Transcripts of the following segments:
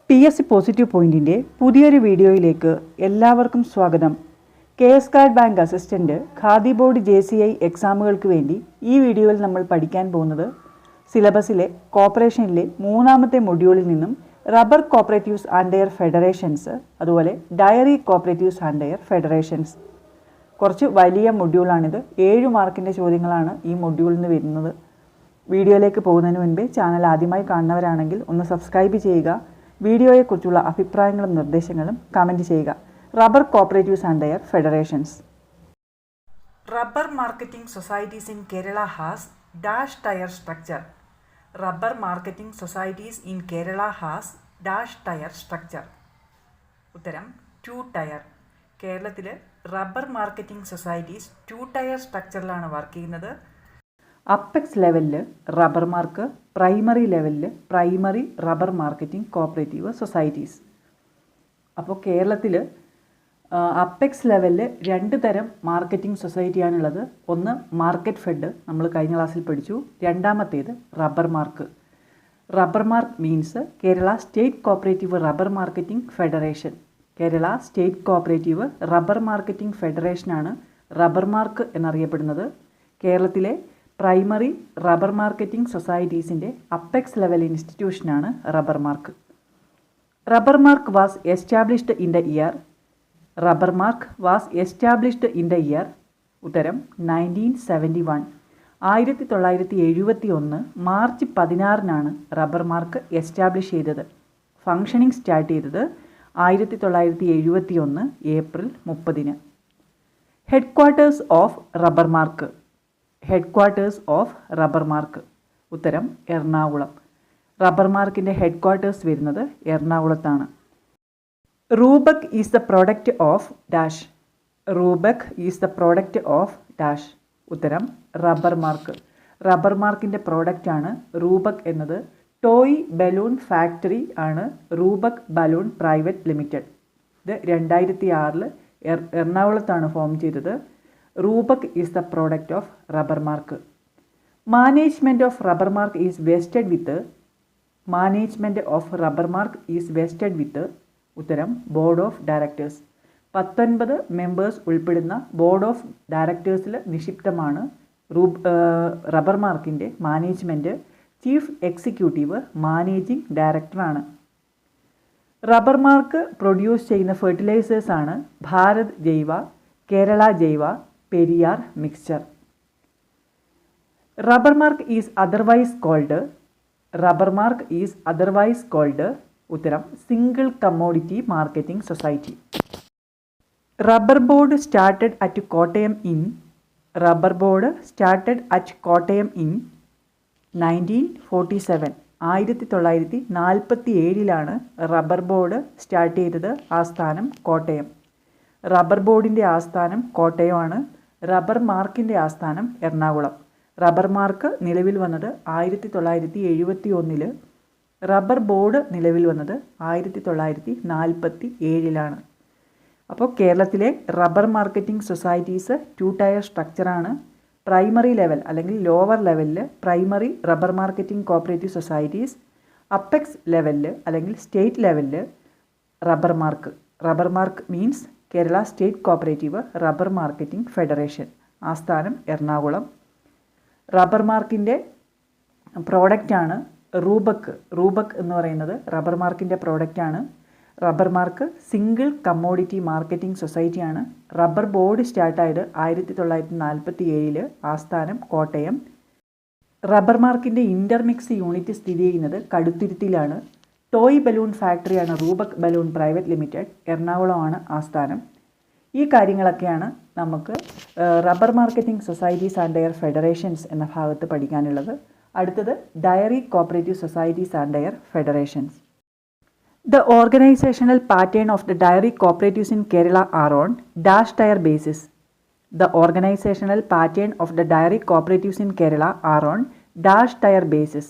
PSC positive പോയിന്റിൻ്റെ പുതിയൊരു വീഡിയോയിലേക്ക് എല്ലാവർക്കും സ്വാഗതം. KS card bank assistant khadi board JCI എക്സാമുകൾക്ക് വേണ്ടി ഈ വീഡിയോയിൽ നമ്മൾ പഠിക്കാൻ പോകുന്നത് സിലബസിലെ കോർപ്പറേഷനിലെ മൂന്നാമത്തെ മൊഡ്യൂളിൽ നിന്നും rubber cooperatives and their federations, അതുപോലെ dairy cooperatives and their federations. കുറച്ച് വലിയ മൊഡ്യൂളാണിത്. 7 മാർക്കിൻ്റെ ചോദ്യങ്ങളാണ് ഈ മൊഡ്യൂളിൽ നിന്ന് വരുന്നത്. വീഡിയോയിലേക്ക് പോകുന്നതിന് മുൻപേ ചാനൽ ആദ്യമായി കാണുന്നവരാണെങ്കിൽ ഒന്ന് സബ്സ്ക്രൈബ് ചെയ്യുക. വീഡിയോയെക്കുറിച്ചുള്ള അഭിപ്രായങ്ങളും നിർദ്ദേശങ്ങളും കമൻറ്റ് ചെയ്യുക. Rubber cooperatives and their federations. Rubber marketing societies in Kerala has dash tier structure. Rubber marketing societies in Kerala has dash tier structure. ഉത്തരം 2 ടയർ. കേരളത്തിൽ റബ്ബർ മാർക്കറ്റിംഗ് സൊസൈറ്റീസ് 2 ടയർ സ്ട്രക്ചറിലാണ് വർക്ക് ചെയ്യുന്നത്. അപ്പെക്സ് ലെവലിൽ റബ്ബർ മാർക്ക്, പ്രൈമറി ലെവലിൽ primary rubber marketing cooperative societies. അപ്പോൾ കേരളത്തിൽ apex ലെവലിൽ 2 തരം മാർക്കറ്റിംഗ് സൊസൈറ്റിയാണുള്ളത്. ഒന്ന് മാർക്കറ്റ് ഫെഡ്, നമ്മൾ കഴിഞ്ഞ ക്ലാസ്സിൽ പഠിച്ചു. രണ്ടാമത്തേത് rubber mark. Rubber mark means Kerala state cooperative rubber marketing federation. Kerala state cooperative rubber marketing ഫെഡറേഷനാണ് റബ്ബർ മാർക്ക് എന്നറിയപ്പെടുന്നത്. കേരളത്തിലെ പ്രൈമറി റബ്ബർ മാർക്കറ്റിംഗ് സൊസൈറ്റീസിൻ്റെ അപ്പെക്സ് ലെവൽ ഇൻസ്റ്റിറ്റ്യൂഷനാണ് rubber mark. Rubber mark was established in the year. Rubber mark was established in the year. ഉത്തരം 1971. 1971 March 16 rubber mark establish ചെയ്തത്. Functioning start ചെയ്തത് 1971 April 30. Headquarters of rubber mark. Headquarters of rubber mark. ഉത്തരം Ernakulam. Rubber മാർക്കിൻ്റെ headquarters വരുന്നത് എറണാകുളത്താണ്. Rubco is the product of dash. Rubco is the product of dash. ഉത്തരം rubber mark. Rubber മാർക്കിൻ്റെ പ്രോഡക്റ്റാണ് റൂബക് എന്നത്. ടോയ് ബലൂൺ ഫാക്ടറി ആണ് റൂബക് ബലൂൺ പ്രൈവറ്റ് ലിമിറ്റഡ്. ഇത് 2006 എറണാകുളത്താണ് ഫോം ചെയ്തത്. Rubco is the product of rubber mark. Management of rubber mark is vested with. Management of rubber mark is vested with. ഉത്തരം board of directors. 19 members ഉൾപ്പെടുന്ന board of ഡയറക്ടേഴ്സിൽ നിക്ഷിപ്തമാണ് rubber മാർക്കിൻ്റെ management. Chief executive managing ഡയറക്ടറാണ്. Rubber mark produce ചെയ്യുന്ന ഫെർട്ടിലൈസേഴ്സാണ് Bharat Jaiva, Kerala Jaiva, Periyar mixture. Rubber mark is otherwise called. Rubber mark is otherwise called. ഉത്തരം single commodity marketing society. Rubber board started at Kottayam in. Rubber board started at Kottayam in 1947. 1947 rubber board start ചെയ്തത്. ആസ്ഥാനം Kottayam. Rubber ബോർഡിൻ്റെ ആസ്ഥാനം കോട്ടയമാണ്. Rubber മാർക്കിൻ്റെ ആസ്ഥാനം Ernakulam. Rubber mark നിലവിൽ വന്നത് 1971. Rubber board നിലവിൽ വന്നത് 1947. അപ്പോൾ കേരളത്തിലെ റബ്ബർ മാർക്കറ്റിംഗ് സൊസൈറ്റീസ് 2 ടയർ സ്ട്രക്ചറാണ്. പ്രൈമറി ലെവൽ അല്ലെങ്കിൽ ലോവർ ലെവലിൽ primary rubber marketing cooperative societies. Apex ലെവലിൽ അല്ലെങ്കിൽ സ്റ്റേറ്റ് ലെവലിൽ rubber mark. Rubber mark means Kerala state cooperative rubber marketing federation. ആസ്ഥാനം എറണാകുളം. റബ്ബർ മാർക്കിൻ്റെ പ്രോഡക്റ്റാണ് റൂബക്. റൂബക് എന്ന് പറയുന്നത് റബ്ബർ മാർക്കിൻ്റെ പ്രോഡക്റ്റാണ്. Rubber mark single commodity marketing സൊസൈറ്റിയാണ്. റബ്ബർ ബോർഡ് സ്റ്റാർട്ടായത് 1947. ആസ്ഥാനം കോട്ടയം. റബ്ബർ മാർക്കിൻ്റെ ഇൻ്റർമിക്സ് യൂണിറ്റ് സ്ഥിതി ചെയ്യുന്നത് കടുത്തുരുത്തിയിലാണ്. ടോയ് ബലൂൺ ഫാക്ടറിയാണ് റൂബക് ബലൂൺ പ്രൈവറ്റ് ലിമിറ്റഡ്. എറണാകുളമാണ് ആസ്ഥാനം. ഈ കാര്യങ്ങളൊക്കെയാണ് നമുക്ക് rubber marketing societies and their federations എന്ന ഭാഗത്ത് പഠിക്കാനുള്ളത്. അടുത്തത് dairy cooperative societies and their federations. The organizational pattern of the dairy cooperatives in Kerala are on dash tier basis. The organizational pattern of the dairy cooperatives in Kerala are on dash tier basis.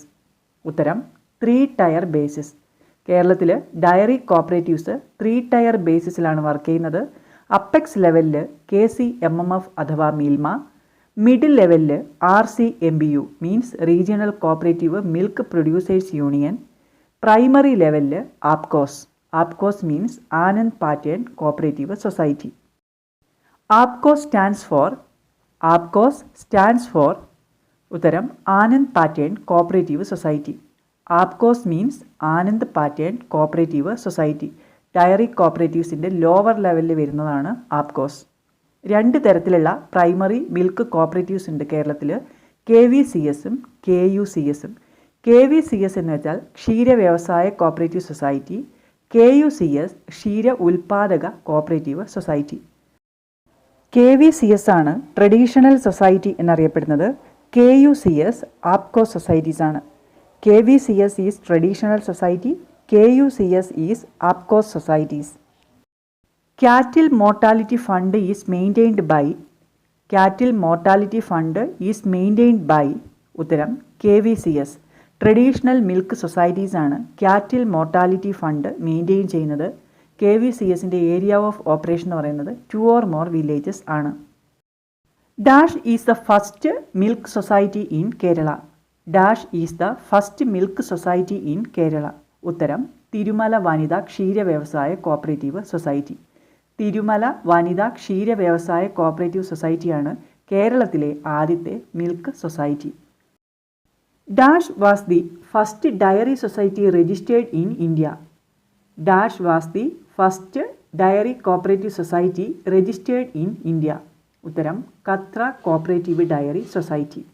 ഉത്തരം 3 tier basis. കേരളത്തിൽ dairy cooperatives 3 tier ബേസിസിലാണ് work ചെയ്യുന്നത്. Apex ലെവലിൽ KCMMF അഥവാ Milma, middle ലെവലിൽ RCMBU means regional cooperative milk producers union, primary ലെവലിൽ APCOS. APCOS means Anand pattern cooperative society. APCOS stands for ഉത്തരം Anand pattern cooperative society. APCOS means Anand pattern cooperative society. Dairy കോപ്പറേറ്റീവ്സിൻ്റെ lower ലെവലിൽ വരുന്നതാണ് ആപ്കോസ്. 2 തരത്തിലുള്ള പ്രൈമറി മിൽക്ക് കോപ്പറേറ്റീവ്സ് ഉണ്ട് കേരളത്തിൽ. KVCS ഉം KUCS ഉം. KVCS എന്ന് വെച്ചാൽ ക്ഷീര വ്യവസായ കോപ്പറേറ്റീവ് സൊസൈറ്റി. KUCS ക്ഷീര ഉൽപാദക കോപ്പറേറ്റീവ് സൊസൈറ്റി. KVCS ആണ് ട്രഡീഷണൽ സൊസൈറ്റി എന്നറിയപ്പെടുന്നത്. KUCS ആപ്കോസ് സൊസൈറ്റീസ് ആണ്. KVCS is traditional society. KUCS is ആപ്കോസ് societies. Cattle mortality fund is maintained by ഉത്തരം KVCS. ട്രഡീഷണൽ മിൽക്ക് സൊസൈറ്റീസ് ആണ് ക്യാറ്റിൽ മോർട്ടാലിറ്റി ഫണ്ട് മെയിൻറ്റെയിൻ ചെയ്യുന്നത്. KVCSൻ്റെ area of operation എന്ന് പറയുന്നത് 2 or more villages ആണ്. Dash is the first milk society in Kerala. Dash is the first milk society in Kerala. ഉത്തരം തിരുമല വനിതാ ക്ഷീര വ്യവസായ കോപ്പറേറ്റീവ് സൊസൈറ്റി. തിരുമല വനിതാ ക്ഷീര വ്യവസായ കോപ്പറേറ്റീവ് സൊസൈറ്റിയാണ് കേരളത്തിലെ ആദ്യത്തെ milk society. Dash was the first dairy society registered in India. Dash was the first dairy cooperative society registered in India. ഉത്തരം കത്ര കോപ്പറേറ്റീവ് ഡയറി സൊസൈറ്റി.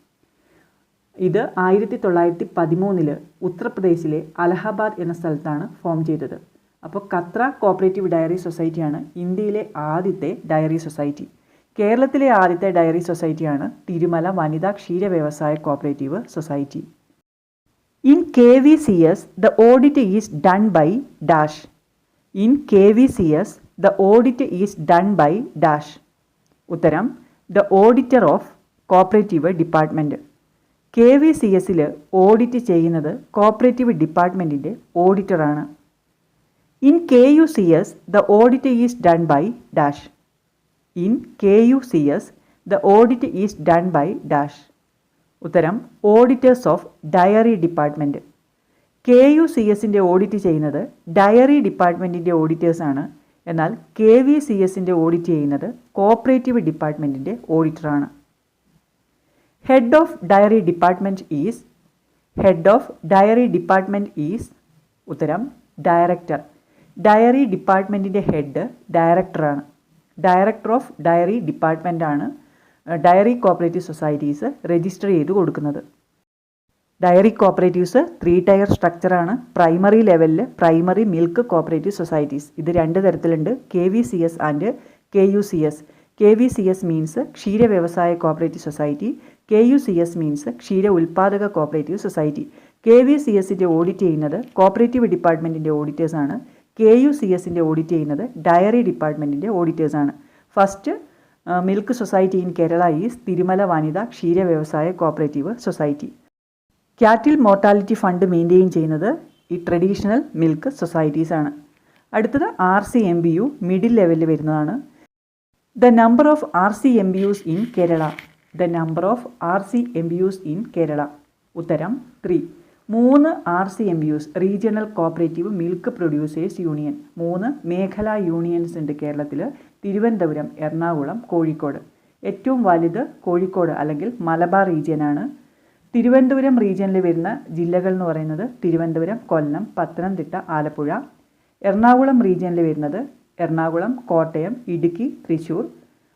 ഇത് 1913 ഉത്തർപ്രദേശിലെ അലഹബാദ് എന്ന സ്ഥലത്താണ് ഫോം ചെയ്തത്. അപ്പോൾ കത്ര കോപ്പറേറ്റീവ് ഡയറി സൊസൈറ്റിയാണ് ഇന്ത്യയിലെ ആദ്യത്തെ ഡയറി സൊസൈറ്റി. കേരളത്തിലെ ആദ്യത്തെ ഡയറി സൊസൈറ്റിയാണ് തിരുമല വനിതാ ക്ഷീര വ്യവസായ cooperative society. In KVCS the audit is done by dash. In KVCS the audit is done by dash. ഉത്തരം the auditor of cooperative department. KVCSൽ ഓഡിറ്റ് ചെയ്യുന്നത് കോപ്പറേറ്റീവ് ഡിപ്പാർട്ട്മെൻറ്റിൻ്റെ ഓഡിറ്ററാണ്. In KUCS the audit is done by dash. In KUCS the audit is done by dash. ഉത്തരം auditors of dairy department. KUCSൻ്റെ audit ചെയ്യുന്നത് dairy ഡിപ്പാർട്ട്മെൻറ്റിൻ്റെ ഓഡിറ്റേഴ്സാണ്. എന്നാൽ KVCSൻ്റെ ഓഡിറ്റ് ചെയ്യുന്നത് കോപ്പറേറ്റീവ് ഡിപ്പാർട്ട്മെൻറ്റിൻ്റെ ഓഡിറ്ററാണ്. Head of dairy department is ഉത്തരം ഡയറക്ടർ. ഡയറി ഡിപ്പാർട്ട്മെൻറ്റിൻ്റെ ഹെഡ് ഡയറക്ടറാണ്. ഡയറക്ടർ ഓഫ് ഡയറി ഡിപ്പാർട്ട്മെൻറ്റാണ് ഡയറി കോപ്പറേറ്റീവ് സൊസൈറ്റീസ് രജിസ്റ്റർ ചെയ്ത് കൊടുക്കുന്നത്. ഡയറി കോപ്പറേറ്റീവ്സ് 3 ടയർ സ്ട്രക്ചറാണ്. പ്രൈമറി ലെവലിൽ പ്രൈമറി മിൽക്ക് കോപ്പറേറ്റീവ് സൊസൈറ്റീസ്. ഇത് 2 തരത്തിലുണ്ട്, KVCS and KUCS. KVCS means ക്ഷീര വ്യവസായ കോപ്പറേറ്റീവ് സൊസൈറ്റി. KUCS മീൻസ് ക്ഷീര ഉൽപാദക കോപ്പറേറ്റീവ് സൊസൈറ്റി. KVCSൻ്റെ ഓഡിറ്റ് ചെയ്യുന്നത് കോപ്പറേറ്റീവ് ഡിപ്പാർട്ട്മെൻറ്റിൻ്റെ ഓഡിറ്റേഴ്സാണ്. KUCSൻ്റെ ഓഡിറ്റ് ചെയ്യുന്നത് ഡയറി ഡിപ്പാർട്ട്മെൻറ്റിൻ്റെ ഓഡിറ്റേഴ്സാണ്. First milk society in Kerala is Thirumala വനിത ക്ഷീര വ്യവസായ cooperative society. Cattle mortality fund maintain ചെയ്യുന്നത് ഈ ട്രഡീഷണൽ മിൽക്ക് സൊസൈറ്റീസാണ്. അടുത്തത് RCMBU മിഡിൽ ലെവലിൽ വരുന്നതാണ്. The number of RCMBUs in Kerala. The number of RCMBUs in Kerala. ഉത്തരം 3. 3 RCMBUs regional cooperative milk producers union. 3 മേഖലാ യൂണിയൻസ് ഉണ്ട് കേരളത്തിൽ. തിരുവനന്തപുരം, എറണാകുളം, കോഴിക്കോട്. ഏറ്റവും വലുത് കോഴിക്കോട് അല്ലെങ്കിൽ മലബാർ റീജിയനാണ്. തിരുവനന്തപുരം റീജിയനിൽ വരുന്ന ജില്ലകൾ എന്ന് പറയുന്നത് തിരുവനന്തപുരം, കൊല്ലം, പത്തനംതിട്ട, ആലപ്പുഴ. എറണാകുളം റീജിയനിൽ വരുന്നത് എറണാകുളം, കോട്ടയം, ഇടുക്കി, തൃശ്ശൂർ.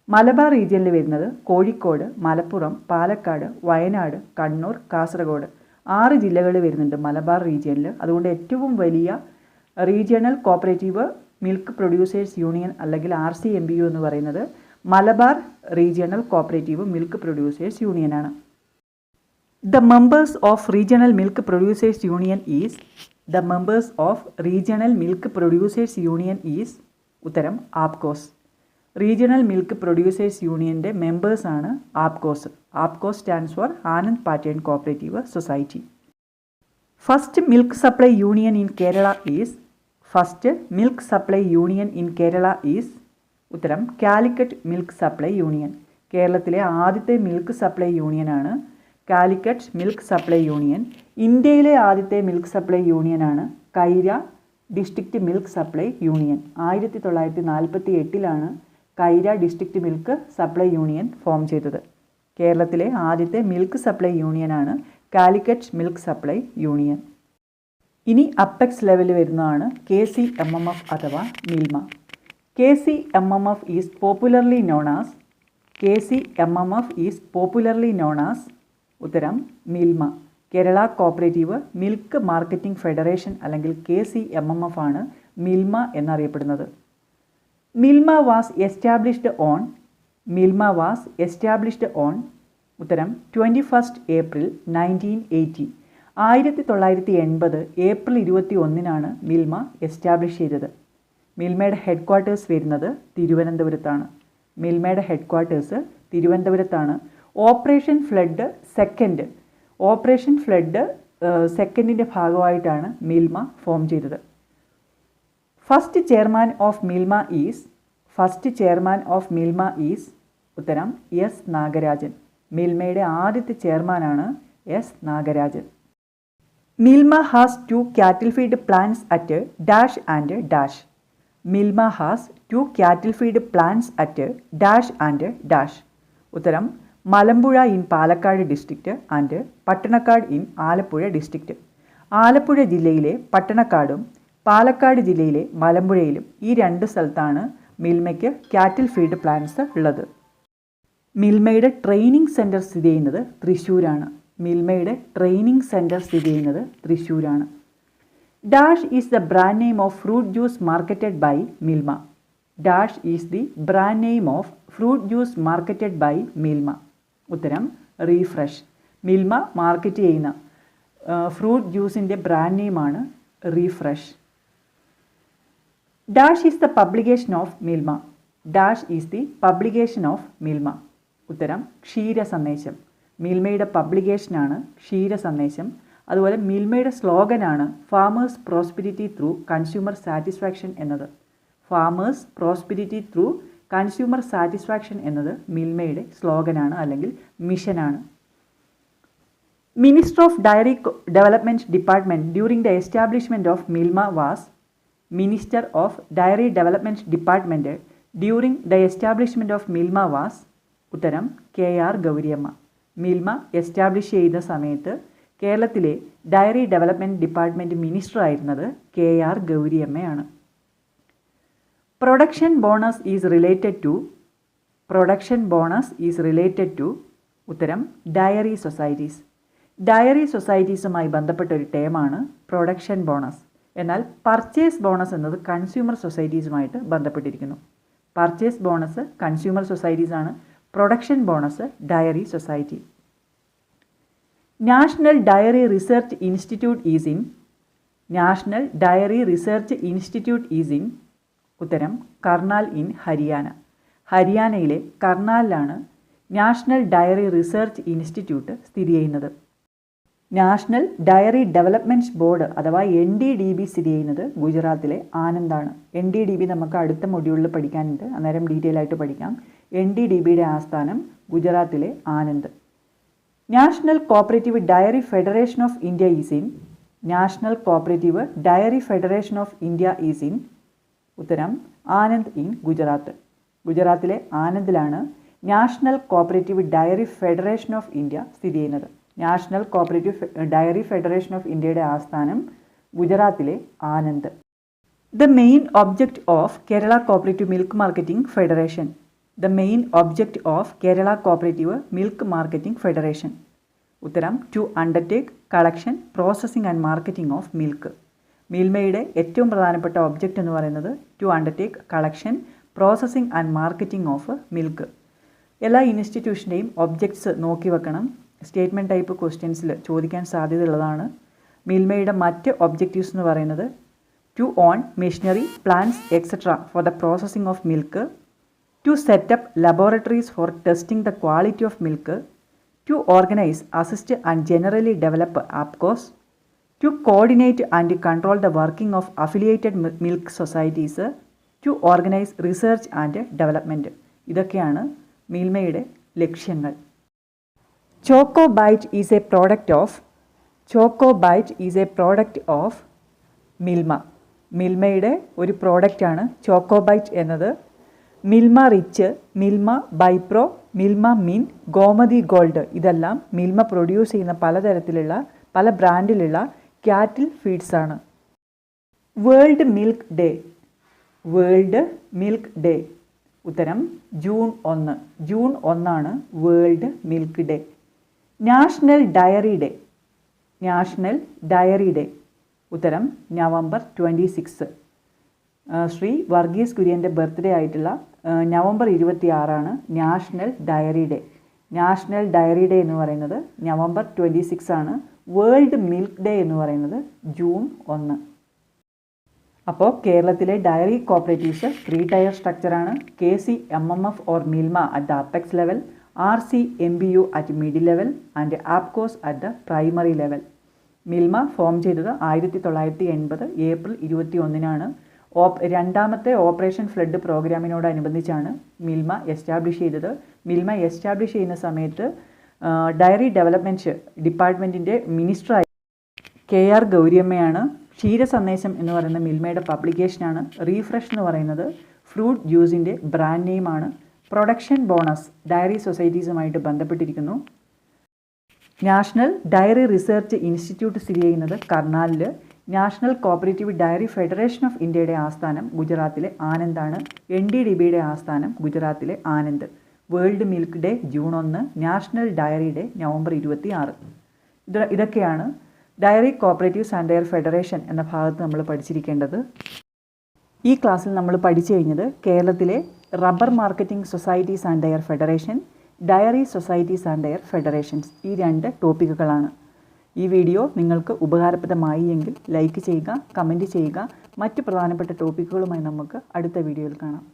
മലബാർ റീജിയനിൽ വരുന്നത് കോഴിക്കോട്, മലപ്പുറം, പാലക്കാട്, വയനാട്, കണ്ണൂർ, കാസർഗോഡ്. 6 ജില്ലകൾ വരുന്നുണ്ട് മലബാർ റീജിയനിൽ. അതുകൊണ്ട് ഏറ്റവും വലിയ regional cooperative milk producers union അല്ലെങ്കിൽ RCMBU എന്ന് പറയുന്നത് Malabar regional cooperative milk producers യൂണിയനാണ്. The members of regional milk producers union is ഉത്തരം ആപ്കോസ്. റീജിയണൽ മിൽക്ക് പ്രൊഡ്യൂസേഴ്സ് യൂണിയൻ്റെ മെമ്പേഴ്സാണ് APCOS. APCOS stands for Anand pattern cooperative society. First milk supply union in Kerala is ഉത്തരം Calicut milk supply union. കേരളത്തിലെ ആദ്യത്തെ മിൽക്ക് സപ്ലൈ യൂണിയനാണ് Calicut milk supply union. ഇന്ത്യയിലെ ആദ്യത്തെ മിൽക്ക് സപ്ലൈ യൂണിയനാണ് Kaira district milk supply union. 1948 Kaira district milk supply union form ചെയ്തത്. കേരളത്തിലെ ആദ്യത്തെ മിൽക്ക് സപ്ലൈ യൂണിയനാണ് കാലിക്കറ്റ് മിൽക്ക് സപ്ലൈ യൂണിയൻ. ഇനി അപ്പെക്സ് ലെവൽ വരുന്നതാണ് KCMMF അഥവാ Milma. KCMMF is popularly known as ഉത്തരം Milma. Kerala cooperative milk marketing federation അല്ലെങ്കിൽ KCMMF ആണ് മിൽമ എന്നറിയപ്പെടുന്നത്. മിൽമ വാസ് എസ്റ്റാബ്ലിഷ്ഡ് ഓൺ ഉത്തരം 21 ഏപ്രിൽ 1980. 1980 ഏപ്രിൽ 21 മിൽമ എസ്റ്റാബ്ലിഷ് ചെയ്തത്. മിൽമയുടെ ഹെഡ്ക്വാർട്ടേഴ്സ് വരുന്നത് തിരുവനന്തപുരത്താണ്. ഓപ്പറേഷൻ ഫ്ലഡ് സെക്കൻഡിൻ്റെ ഭാഗമായിട്ടാണ് മിൽമ ഫോം ചെയ്തത്. First chairman of Milma is ഉത്തരം S. നാഗരാജൻ. മിൽമയുടെ ആദ്യത്തെ ചെയർമാനാണ് S. Nagarajan. Milma has 2 cattle feed plants at dash and dash. Milma has 2 cattle feed plants at dash and dash. ഉത്തരം Malampuzha in Palakkad district and Pattanakkad in Alappuzha district. Alappuzha ജില്ലയിലെ പട്ടണക്കാടും പാലക്കാട് ജില്ലയിലെ മലമ്പുഴയിലും ഈ 2 സ്ഥലത്താണ് മിൽമയ്ക്ക് കാറ്റിൽ ഫീഡ് പ്ലാന്റ്സ് ഉള്ളത്. മിൽമയുടെ ട്രെയിനിങ് സെൻറ്റർ സ്ഥിതി ചെയ്യുന്നത് തൃശ്ശൂരാണ്. Dash is the brand name of fruit juice marketed by Milma. ഉത്തരം റീഫ്രഷ്. മിൽമ മാർക്കറ്റ് ചെയ്യുന്ന ഫ്രൂട്ട് ജ്യൂസിൻ്റെ ബ്രാൻഡ് നെയിമാണ് refresh. Dash is the publication of Milma. ഉത്തരം ക്ഷീരസന്ദേശം. മിൽമയുടെ പബ്ലിക്കേഷനാണ് ക്ഷീരസന്ദേശം. അതുപോലെ മിൽമയുടെ സ്ലോഗനാണ് farmers prosperity through consumer satisfaction എന്നത് മിൽമയുടെ സ്ലോഗനാണ് അല്ലെങ്കിൽ മിഷനാണ്. Minister of dairy development department during the establishment of Milma was ഉത്തരം KR ഗൗരിയമ്മ. മിൽമ എസ്റ്റാബ്ലിഷ് ചെയ്ത സമയത്ത് കേരളത്തിലെ ഡയറി ഡെവലപ്മെൻറ്റ് ഡിപ്പാർട്ട്മെൻറ്റ് മിനിസ്റ്റർ ആയിരുന്നത് KR ഗൗരിയമ്മയാണ്. Production bonus is related to ഉത്തരം ഡയറി സൊസൈറ്റീസുമായി ബന്ധപ്പെട്ട ഒരു ടേമാണ് പ്രൊഡക്ഷൻ ബോണസ്. എന്നാൽ പർച്ചേസ് ബോണസ് എന്നത് കൺസ്യൂമർ സൊസൈറ്റീസുമായിട്ട് ബന്ധപ്പെട്ടിരിക്കുന്നു. പർച്ചേസ് ബോണസ് കൺസ്യൂമർ സൊസൈറ്റീസാണ്, production bonus dairy society. National dairy research institute is in ഉത്തരം കർണാൽ ഇൻ ഹരിയാന. ഹരിയാനയിലെ കർണാലിലാണ് നാഷണൽ ഡയറി റിസർച്ച് ഇൻസ്റ്റിറ്റ്യൂട്ട് സ്ഥിതി ചെയ്യുന്നത്. നാഷണൽ ഡയറി ഡെവലപ്മെൻറ്റ് ബോർഡ് അഥവാ NDDB സ്ഥിതി ചെയ്യുന്നത് ഗുജറാത്തിലെ ആനന്ദാണ്. NDDB നമുക്ക് അടുത്ത മൊഡ്യൂളിൽ പഠിക്കാനുണ്ട്, അന്നേരം ഡീറ്റെയിൽ ആയിട്ട് പഠിക്കാം. NDDBയുടെ ആസ്ഥാനം ഗുജറാത്തിലെ Anand. National cooperative dairy federation of India is in ഉത്തരം ആനന്ദ് ഇൻ ഗുജറാത്ത്. ഗുജറാത്തിലെ ആനന്ദിലാണ് national cooperative dairy federation of India സ്ഥിതി ചെയ്യുന്നത്. National cooperative dairy federation of ഇന്ത്യയുടെ ആസ്ഥാനം ഗുജറാത്തിലെ Anand. The main object of Kerala cooperative milk marketing federation ഉത്തരം to undertake collection, processing and marketing of milk. മിൽമയുടെ ഏറ്റവും പ്രധാനപ്പെട്ട ഒബ്ജക്റ്റ് എന്ന് പറയുന്നത് to undertake collection, processing and marketing of milk. എല്ലാ ഇൻസ്റ്റിറ്റ്യൂഷൻ്റെയും ഒബ്ജക്ട്സ് നോക്കി വെക്കണം. സ്റ്റേറ്റ്മെൻറ്റ് ടൈപ്പ് ക്വസ്റ്റ്യൻസിൽ ചോദിക്കാൻ സാധ്യതയുള്ളതാണ്. മിൽമയുടെ മറ്റ് ഒബ്ജക്റ്റീവ്സ് എന്ന് പറയുന്നത് to own machinery, plants etcetera for the processing of milk, to set up laboratories for testing the quality of milk, to organise, assist and generally develop APCOS, to coordinate and control the working of affiliated milk societies, to organise research and development. ഇതൊക്കെയാണ് മിൽമയുടെ ലക്ഷ്യങ്ങൾ. Choco bite is a product of മിൽമയുടെ ഒരു പ്രോഡക്റ്റാണ് choco bite എന്നത്. Milma rich, Milma bypro, Milma min, Gomathi gold ഇതെല്ലാം Milma produce ചെയ്യുന്ന പല ബ്രാൻഡിലുള്ള ക്യാറ്റിൽ ഫീഡ്സാണ്. World milk day. ഉത്തരം June 1. June 1 world milk day. National dairy day. ഉത്തരം നവംബർ 26. ശ്രീ വർഗീസ് കുര്യൻ്റെ ബർത്ത്ഡേ ആയിട്ടുള്ള November 26 national dairy day. National dairy day എന്ന് പറയുന്നത് നവംബർ 26. വേൾഡ് മിൽക്ക് ഡേ എന്ന് പറയുന്നത് ജൂൺ 1. അപ്പോൾ കേരളത്തിലെ ഡയറി കോപ്പറേറ്റീവ്സ് 3 ടയർ സ്ട്രക്ചറാണ്. KCMMF or Milma at the apex level, RCMBU at middle level and APCOS at the primary level. Milma form ചെയ്തത് 1980 April 21 രണ്ടാമത്തെ operation flood പ്രോഗ്രാമിനോടനുബന്ധിച്ചാണ് മിൽമ എസ്റ്റാബ്ലിഷ് ചെയ്തത്. മിൽമ എസ്റ്റാബ്ലിഷ് ചെയ്യുന്ന സമയത്ത് ഡയറി ഡെവലപ്മെൻറ്റ് ഡിപ്പാർട്ട്മെൻറ്റിൻ്റെ മിനിസ്റ്ററായി KR ഗൗരിയമ്മയാണ്. ക്ഷീരസന്ദേശം എന്ന് പറയുന്ന മിൽമയുടെ പബ്ലിക്കേഷനാണ്. റീഫ്രഷ് എന്ന് പറയുന്നത് ഫ്രൂട്ട് ജ്യൂസിൻ്റെ ബ്രാൻഡ് നെയിമാണ്. പ്രൊഡക്ഷൻ ബോണസ് ഡയറി സൊസൈറ്റീസുമായിട്ട് ബന്ധപ്പെട്ടിരിക്കുന്നു. നാഷണൽ ഡയറി റിസർച്ച് ഇൻസ്റ്റിറ്റ്യൂട്ട് സ്ഥിതി ചെയ്യുന്നത് കർണാലിൽ. National cooperative dairy federation of ഇന്ത്യയുടെ ആസ്ഥാനം ഗുജറാത്തിലെ ആനന്ദാണ്. NDDBയുടെ ആസ്ഥാനം ഗുജറാത്തിലെ Anand. World milk day June 1, national dairy day November 26. ഇതൊക്കെയാണ് dairy cooperatives and Dyer federation എന്ന ഭാഗത്ത് നമ്മൾ പഠിച്ചിരിക്കേണ്ടത്. ഈ ക്ലാസ്സിൽ നമ്മൾ പഠിച്ചു കഴിഞ്ഞത് കേരളത്തിലെ rubber marketing societies and Dyer federation, dairy societies and dairy federations, ഈ 2 ടോപ്പിക്കുകളാണ്. ഈ വീഡിയോ നിങ്ങൾക്ക് ഉപകാരപ്രദമായി എങ്കിൽ ലൈക്ക് ചെയ്യുക, കമൻറ്റ് ചെയ്യുക. മറ്റ് പ്രധാനപ്പെട്ട ടോപ്പിക്കുകളുമായി നമുക്ക് അടുത്ത വീഡിയോയിൽ കാണാം.